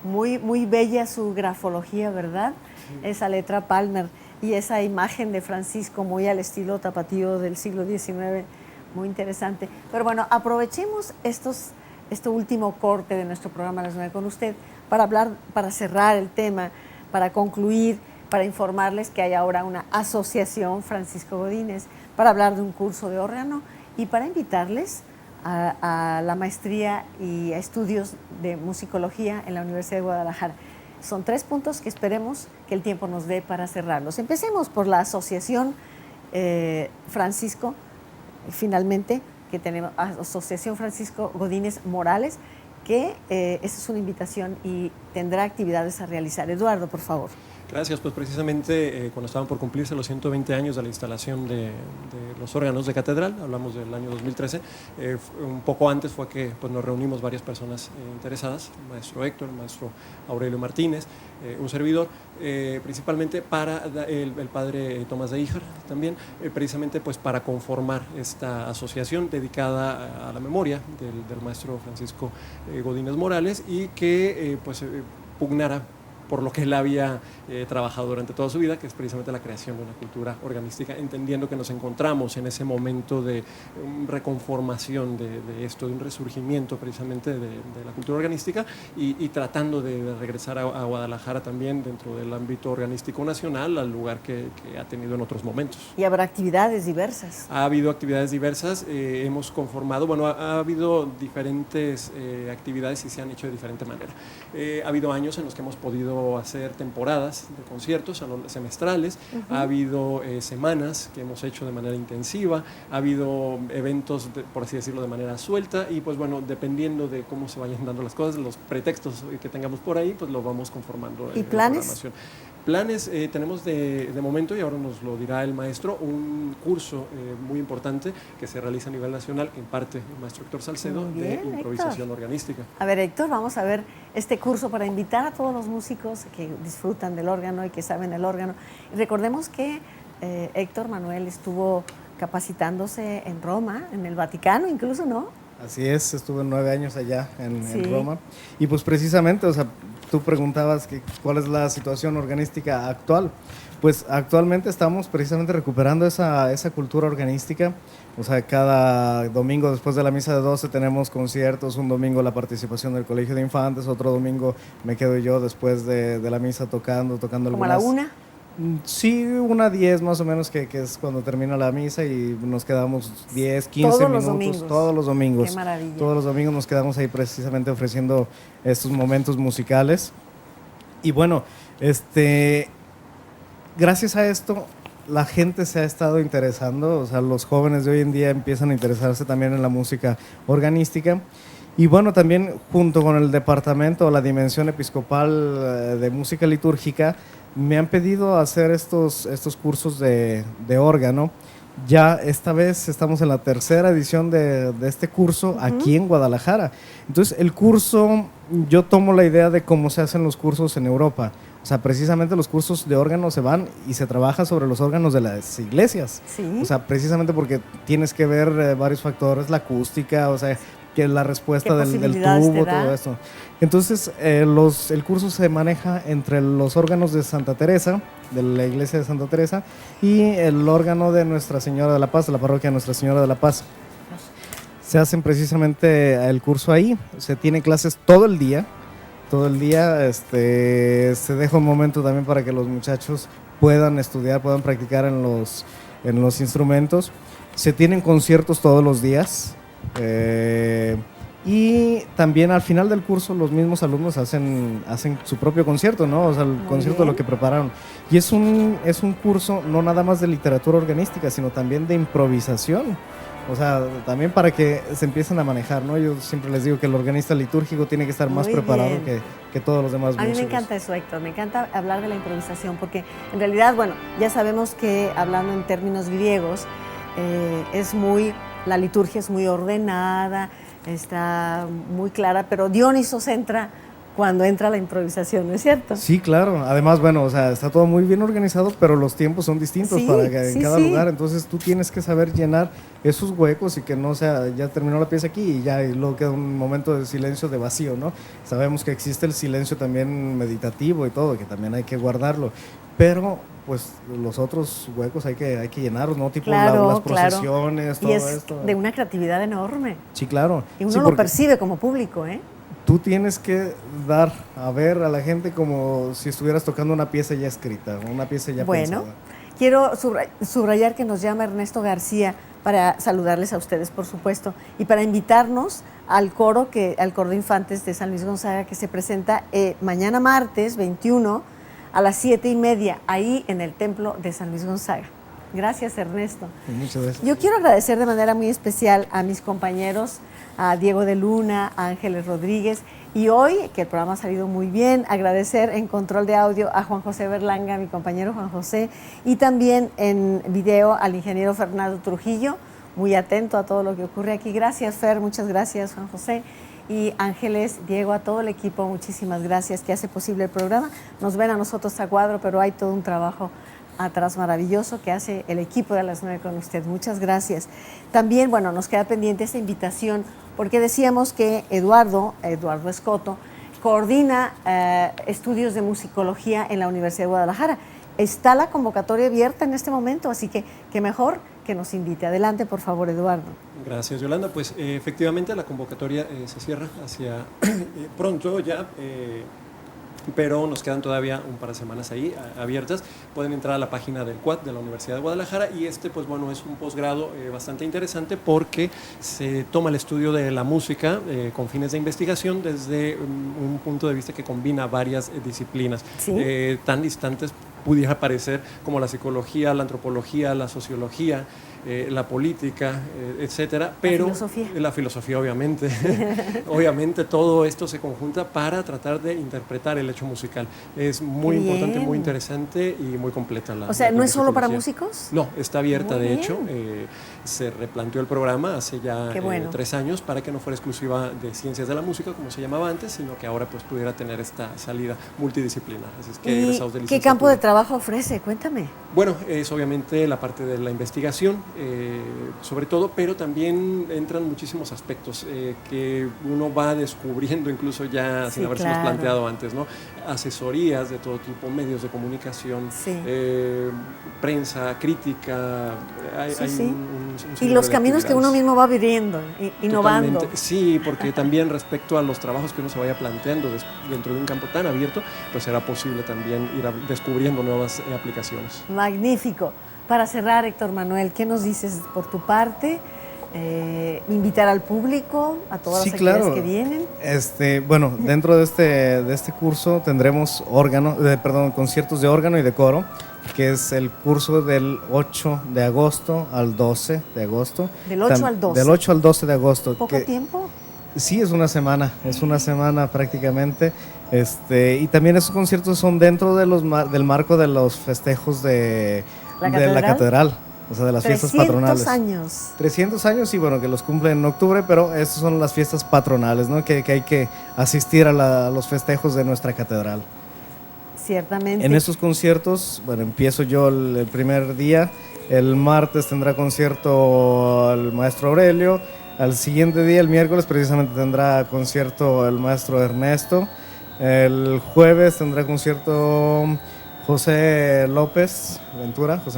Muy bella su grafología, ¿verdad? Sí. Esa letra Palmer y esa imagen de Francisco muy al estilo tapatío del siglo XIX, muy interesante. Pero bueno, aprovechemos este último corte de nuestro programa a las 9 con usted para cerrar el tema, para concluir, para informarles que hay ahora una asociación Francisco Godínez, para hablar de un curso de órgano y para invitarles a la maestría y a estudios de musicología en la Universidad de Guadalajara. Son 3 puntos que esperemos que el tiempo nos dé para cerrarlos. Empecemos por la asociación Francisco, finalmente, que tenemos, Asociación Francisco Godínez Morales, que esa es una invitación y tendrá actividades a realizar. Eduardo, por favor. Gracias, pues precisamente cuando estaban por cumplirse los 120 años de la instalación de los órganos de catedral, hablamos del año 2013, un poco antes fue que pues, nos reunimos varias personas interesadas, el maestro Héctor, el maestro Aurelio Martínez, un servidor, principalmente para el padre Tomás de Híjar también, precisamente pues para conformar esta asociación dedicada a la memoria del maestro Francisco Godínez Morales y que pues pugnara por lo que él había trabajado durante toda su vida, que es precisamente la creación de una cultura organística, entendiendo que nos encontramos en ese momento de reconformación de esto, de un resurgimiento precisamente de la cultura organística y tratando de regresar a Guadalajara también dentro del ámbito organístico nacional, al lugar que ha tenido en otros momentos. Y habrá actividades diversas. Ha habido actividades diversas, hemos conformado, bueno, ha habido diferentes actividades y se han hecho de diferente manera. Ha habido años en los que hemos podido hacer temporadas de conciertos semestrales, ha habido semanas que hemos hecho de manera intensiva, ha habido eventos, por así decirlo, de manera suelta y pues bueno, dependiendo de cómo se vayan dando las cosas, los pretextos que tengamos por ahí, pues lo vamos conformando. ¿Y planes? Planes tenemos de momento, y ahora nos lo dirá el maestro, un curso muy importante que se realiza a nivel nacional, que imparte el maestro Héctor Salcedo, de improvisación organística. A ver, Héctor, vamos a ver este curso para invitar a todos los músicos que disfrutan del órgano y que saben el órgano. Y recordemos que Héctor Manuel estuvo capacitándose en Roma, en el Vaticano incluso, ¿no? Así es, estuve 9 años allá en Roma. Y pues precisamente, o sea, tú preguntabas que cuál es la situación organística actual. Pues actualmente estamos precisamente recuperando esa cultura organística. O sea, cada domingo después de la misa de 12 tenemos conciertos, un domingo la participación del Colegio de Infantes, otro domingo me quedo yo después de la misa tocando ¿Como algunas... a la 1? Sí, 1:10 más o menos, que es cuando termina la misa y nos quedamos 10, 15 minutos. Todos los domingos. Qué maravilla. Todos los domingos nos quedamos ahí precisamente ofreciendo estos momentos musicales. Y bueno, gracias a esto la gente se ha estado interesando, o sea, los jóvenes de hoy en día empiezan a interesarse también en la música organística. Y bueno, también junto con el departamento, la dimensión episcopal de música litúrgica, me han pedido hacer estos cursos de órgano. Ya esta vez estamos en la 3ª edición de este curso aquí en Guadalajara. Entonces el curso, yo tomo la idea de cómo se hacen los cursos en Europa. O sea, precisamente los cursos de órgano se van y se trabaja sobre los órganos de las iglesias. ¿Sí? O sea, precisamente porque tienes que ver varios factores, la acústica, o sea, que la respuesta del tubo, todo esto. Entonces, el curso se maneja entre los órganos de Santa Teresa, de la iglesia de Santa Teresa, y el órgano de Nuestra Señora de la Paz, de la parroquia de Nuestra Señora de la Paz. Se hacen precisamente el curso ahí, se tiene clases todo el día, se deja un momento también para que los muchachos puedan estudiar, puedan practicar en los instrumentos. Se tienen conciertos todos los días. Y también al final del curso los mismos alumnos hacen su propio concierto, ¿no? O sea, el concierto de lo que prepararon. Y es un curso no nada más de literatura organística, sino también de improvisación. O sea, también para que se empiecen a manejar, ¿no? Yo siempre les digo que el organista litúrgico tiene que estar más Muy preparado bien. que todos los demás A mí músicos. me encanta eso, Héctor, me encanta hablar de la improvisación, porque en realidad, bueno, ya sabemos que hablando en términos griegos, la liturgia es muy ordenada, está muy clara, pero Dionisos entra cuando entra la improvisación, ¿no es cierto? Sí, claro. Además, bueno, o sea, está todo muy bien organizado, pero los tiempos son distintos Sí, en sí, cada sí. lugar. Entonces tú tienes que saber llenar esos huecos y que no sea, ya terminó la pieza aquí y luego queda un momento de silencio, de vacío, ¿no? Sabemos que existe el silencio también meditativo y todo, que también hay que guardarlo. Pero, pues, los otros huecos hay que llenarlos, ¿no? Tipo Claro, las claro. procesiones, Y todo es esto. de una creatividad enorme. Sí, claro. Y uno Sí, lo porque percibe como público, ¿eh? tú tienes que dar a ver a la gente como si estuvieras tocando una pieza ya escrita, una pieza ya Bueno, pensada. quiero subrayar que nos llama Ernesto García para saludarles a ustedes, por supuesto, y para invitarnos al coro de infantes de San Luis Gonzaga, que se presenta mañana martes 21 a las 7:30, ahí en el templo de San Luis Gonzaga. Gracias, Ernesto. Muchas gracias. Yo quiero agradecer de manera muy especial a mis compañeros, a Diego de Luna, a Ángeles Rodríguez, y hoy, que el programa ha salido muy bien, agradecer en control de audio a Juan José Berlanga, mi compañero Juan José, y también en video al ingeniero Fernando Trujillo, muy atento a todo lo que ocurre aquí. Gracias, Fer, muchas gracias, Juan José. Y Ángeles, Diego, a todo el equipo, muchísimas gracias, que hace posible el programa. Nos ven a nosotros a cuadro, pero hay todo un trabajo atrás maravilloso que hace el equipo de A las 9 con usted. Muchas gracias. También, bueno, nos queda pendiente esta invitación, porque decíamos que Eduardo Escoto, coordina estudios de musicología en la Universidad de Guadalajara. Está la convocatoria abierta en este momento, así que qué mejor que nos invite. Adelante, por favor, Eduardo. Gracias, Yolanda. Pues efectivamente la convocatoria se cierra hacia pronto ya, pero nos quedan todavía un par de semanas ahí abiertas. Pueden entrar a la página del CUAD de la Universidad de Guadalajara y pues bueno, es un posgrado bastante interesante porque se toma el estudio de la música con fines de investigación desde un punto de vista que combina varias disciplinas. ¿Sí? Tan distantes pudiera parecer como la psicología, la antropología, la sociología, la política, etcétera, pero la filosofía obviamente, obviamente todo esto se conjunta para tratar de interpretar el hecho musical. Es muy importante, muy interesante y muy completa la. O sea, ¿no es solo para musicología. músicos? No, está abierta, Muy de bien. hecho. Se replanteó el programa hace ya 3 años para que no fuera exclusiva de ciencias de la música, como se llamaba antes, sino que ahora pues pudiera tener esta salida multidisciplinar. Así es que egresados de ¿Y qué campo licenciatura. de trabajo ofrece? Cuéntame. Bueno, es obviamente la parte de la investigación, sobre todo, pero también entran muchísimos aspectos que uno va descubriendo incluso ya sin habérselos planteado antes, ¿no? Asesorías de todo tipo, medios de comunicación, prensa, crítica, hay y los caminos que uno mismo va viviendo, innovando. Totalmente. Sí, porque también respecto a los trabajos que uno se vaya planteando dentro de un campo tan abierto, pues será posible también ir descubriendo nuevas aplicaciones. Magnífico. Para cerrar, Héctor Manuel, ¿qué nos dices por tu parte? Invitar al público, a todas las actividades que vienen. Bueno, dentro de este curso tendremos conciertos de órgano y de coro, que es el curso del 8 de agosto al 12 de agosto. ¿Del 8 al 12? Del 8 al 12 de agosto. ¿Poco tiempo? Sí, es una semana prácticamente. Y también esos conciertos son dentro de del marco de los festejos de la catedral, o sea, de las fiestas patronales. 300 años, y bueno, que los cumplen en octubre, pero esas son las fiestas patronales, ¿no? Que hay que asistir a los festejos de nuestra catedral. Ciertamente. En estos conciertos, bueno, empiezo yo el primer día. El martes tendrá concierto el maestro Aurelio. Al siguiente día, el miércoles, precisamente tendrá concierto el maestro Ernesto. El jueves tendrá concierto José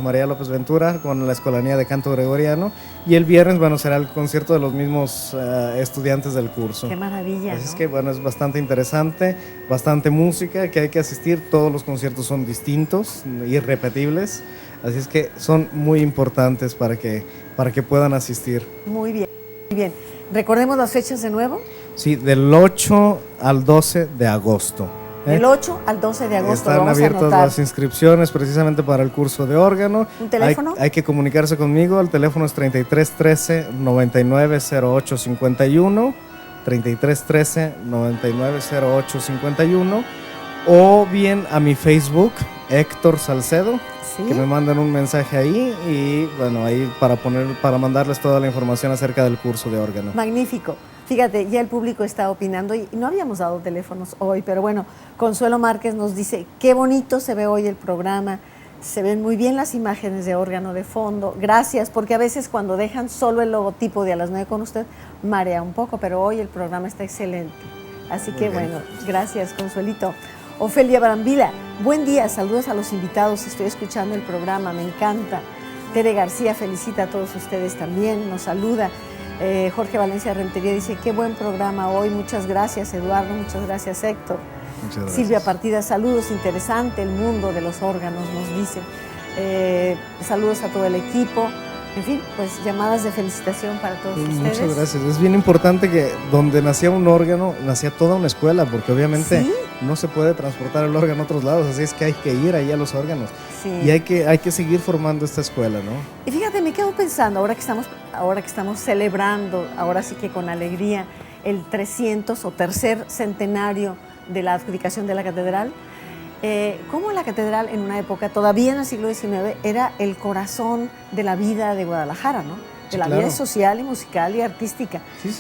María López Ventura, con la Escolanía de Canto Gregoriano. Y el viernes, bueno, será el concierto de los mismos estudiantes del curso. ¡Qué maravilla! Así es que, bueno, es bastante interesante, bastante música que hay que asistir. Todos los conciertos son distintos, irrepetibles. Así es que son muy importantes para que puedan asistir. Muy bien, muy bien. ¿Recordemos las fechas de nuevo? Sí, del 8 al 12 de agosto. Del 8 al 12 de agosto. Están vamos a abiertas anotar. las inscripciones precisamente para el curso de órgano. ¿Un teléfono? Hay que comunicarse conmigo. El teléfono es 3313 990851. 3313 990851. O bien a mi Facebook, Héctor Salcedo. Sí. Que me manden un mensaje ahí y bueno, ahí para mandarles toda la información acerca del curso de órgano. Magnífico. Fíjate, ya el público está opinando y no habíamos dado teléfonos hoy, pero bueno, Consuelo Márquez nos dice, qué bonito se ve hoy el programa, se ven muy bien las imágenes de órgano de fondo. Gracias, porque a veces cuando dejan solo el logotipo de A las 9 con usted, marea un poco, pero hoy el programa está excelente. Así que bueno, gracias, Consuelito. Ofelia Barambila, buen día, saludos a los invitados, estoy escuchando el programa, me encanta. Tere García felicita a todos ustedes también, nos saluda. Jorge Valencia Rentería dice, qué buen programa hoy, muchas gracias Eduardo, muchas gracias Héctor. Muchas gracias. Silvia Partida, saludos, interesante el mundo de los órganos, nos dice. Saludos a todo el equipo. En fin, pues llamadas de felicitación para todos ustedes. Muchas gracias. Es bien importante que donde nacía un órgano, nacía toda una escuela, porque obviamente ¿Sí? no se puede transportar el órgano a otros lados, así es que hay que ir ahí a los órganos. Sí. Y hay que seguir formando esta escuela, ¿no? Y fíjate, me quedo pensando, ahora que estamos celebrando, ahora sí que con alegría, el 300 o tercer centenario de la adjudicación de la catedral, cómo la catedral en una época, todavía en el siglo XIX, era el corazón de la vida de Guadalajara, ¿no? De Sí, la claro. vida social y musical y artística. Sí,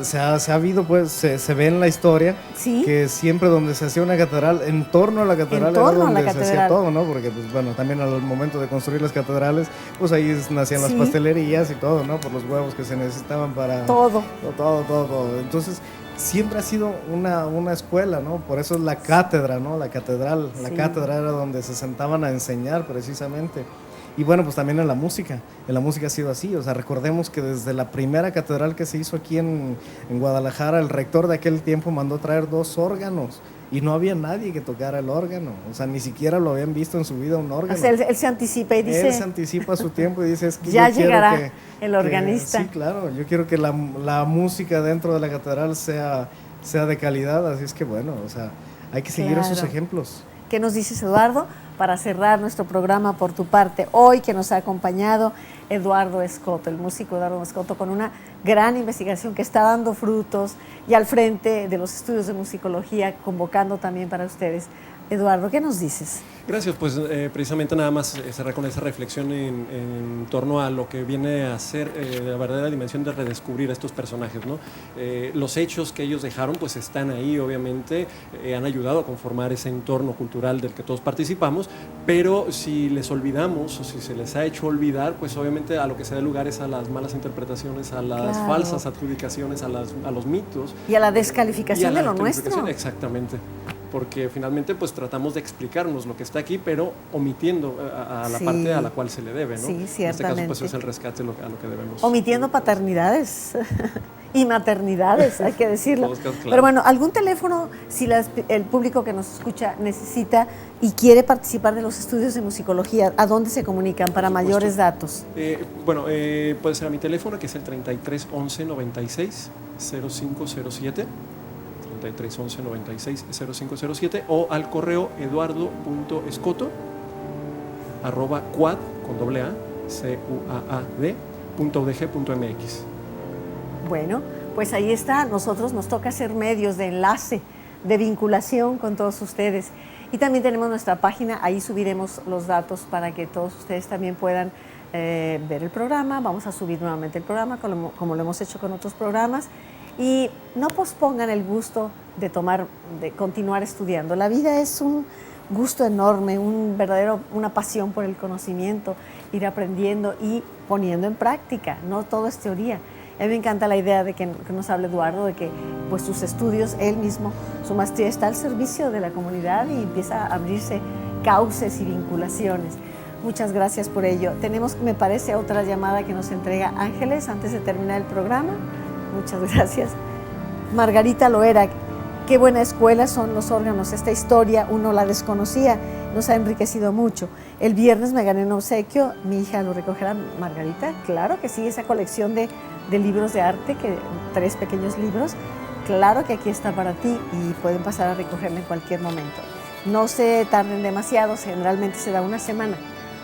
se ha habido, pues, se ve en la historia Sí. que siempre donde se hacía una catedral, en torno a la catedral En torno era a la donde se hacía catedral. todo, ¿no? Porque, pues, bueno, también al momento de construir las catedrales, pues ahí nacían las Sí. pastelerías y todo, ¿no? Por los huevos que se necesitaban para... Todo. Todo. Entonces, siempre ha sido una escuela, ¿no? Por eso es la cátedra, ¿no? La catedral. La Sí. cátedra era donde se sentaban a enseñar precisamente. Y bueno, pues también en la música ha sido así, o sea, recordemos que desde la primera catedral que se hizo aquí en Guadalajara, el rector de aquel tiempo mandó traer 2 órganos y no había nadie que tocara el órgano, o sea, ni siquiera lo habían visto en su vida un órgano. O sea, él se anticipa y dice, Él se anticipa a su tiempo y dice, es que ya yo quiero llegará el organista. sí, claro, yo quiero que la música dentro de la catedral sea de calidad, así es que bueno, o sea, hay que seguir esos Claro. ejemplos. ¿Qué nos dices, Eduardo? Para cerrar nuestro programa por tu parte, hoy que nos ha acompañado Eduardo Escoto, el músico Eduardo Escoto, con una gran investigación que está dando frutos y al frente de los estudios de musicología, convocando también para ustedes. Eduardo, ¿qué nos dices? Gracias, pues precisamente nada más cerrar con esa reflexión en torno a lo que viene a ser la verdadera dimensión de redescubrir a estos personajes, ¿no? Los hechos que ellos dejaron pues están ahí, obviamente, han ayudado a conformar ese entorno cultural del que todos participamos, pero si les olvidamos o si se les ha hecho olvidar, pues obviamente a lo que se da lugar es a las malas interpretaciones, a las Claro. falsas adjudicaciones, a los mitos. Y a la Y descalificación a la de lo descalificación, nuestro. Exactamente, porque finalmente pues tratamos de explicarnos lo que está aquí, pero omitiendo a la Sí. parte a la cual se le debe, ¿no? Sí, En este caso pues ciertamente. es el rescate a lo que debemos. Omitiendo paternidades y maternidades, hay que decirlo. Todos casos, claro. Pero bueno, algún teléfono, si el público que nos escucha necesita y quiere participar de los estudios de musicología, ¿a dónde se comunican para supuesto. mayores datos? Puede ser a mi teléfono, que es el 33 11 96 0507. 33 11 96 0507, o al correo eduardo.escoto @cuad con doble a cuaad.udg.mx. Bueno, pues ahí está. Nosotros nos toca ser medios de enlace, de vinculación con todos ustedes. Y también tenemos nuestra página, ahí subiremos los datos para que todos ustedes también puedan ver el programa. Vamos a subir nuevamente el programa, como lo hemos hecho con otros programas. Y no pospongan el gusto de continuar estudiando. La vida es un gusto enorme, una pasión por el conocimiento, ir aprendiendo y poniendo en práctica. No todo es teoría. A mí me encanta la idea de que nos hable Eduardo, de que pues sus estudios, él mismo, su maestría está al servicio de la comunidad y empieza a abrirse cauces y vinculaciones. Muchas gracias por ello. Tenemos, me parece, otra llamada que nos entrega Ángeles antes de terminar el programa. Muchas gracias. Margarita Loera, qué buena escuela son los órganos. Esta historia uno la desconocía, nos ha enriquecido mucho. El viernes me gané un obsequio, mi hija lo recogerá. Margarita, claro que sí, esa colección de libros de arte, 3 pequeños libros, claro que aquí está para ti y pueden pasar a recogerla en cualquier momento. No se tarden demasiado, generalmente se da una semana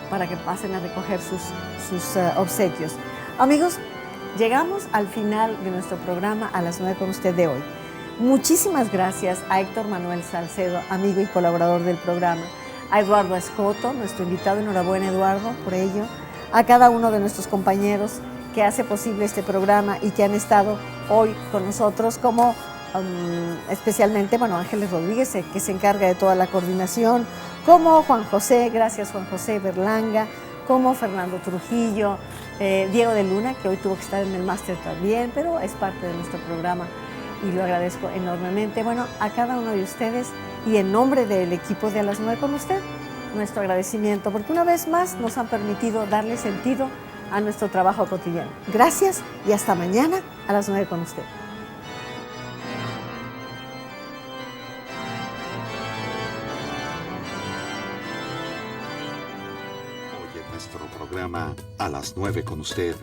para que pasen a recoger sus obsequios. Amigos, llegamos al final de nuestro programa a las 9 con usted de hoy. Muchísimas gracias a Héctor Manuel Salcedo, amigo y colaborador del programa, a Eduardo Escoto, nuestro invitado, enhorabuena Eduardo por ello, a cada uno de nuestros compañeros que hace posible este programa y que han estado hoy con nosotros, como especialmente, Ángeles Rodríguez, que se encarga de toda la coordinación, como Juan José, gracias Juan José Berlanga, como Fernando Trujillo, Diego de Luna, que hoy tuvo que estar en el máster también, pero es parte de nuestro programa y lo agradezco enormemente. A cada uno de ustedes y en nombre del equipo de A las 9 con usted, nuestro agradecimiento, porque una vez más nos han permitido darle sentido a nuestro trabajo cotidiano. Gracias y hasta mañana a las 9 con usted. Oye nuestro programa A las 9 con usted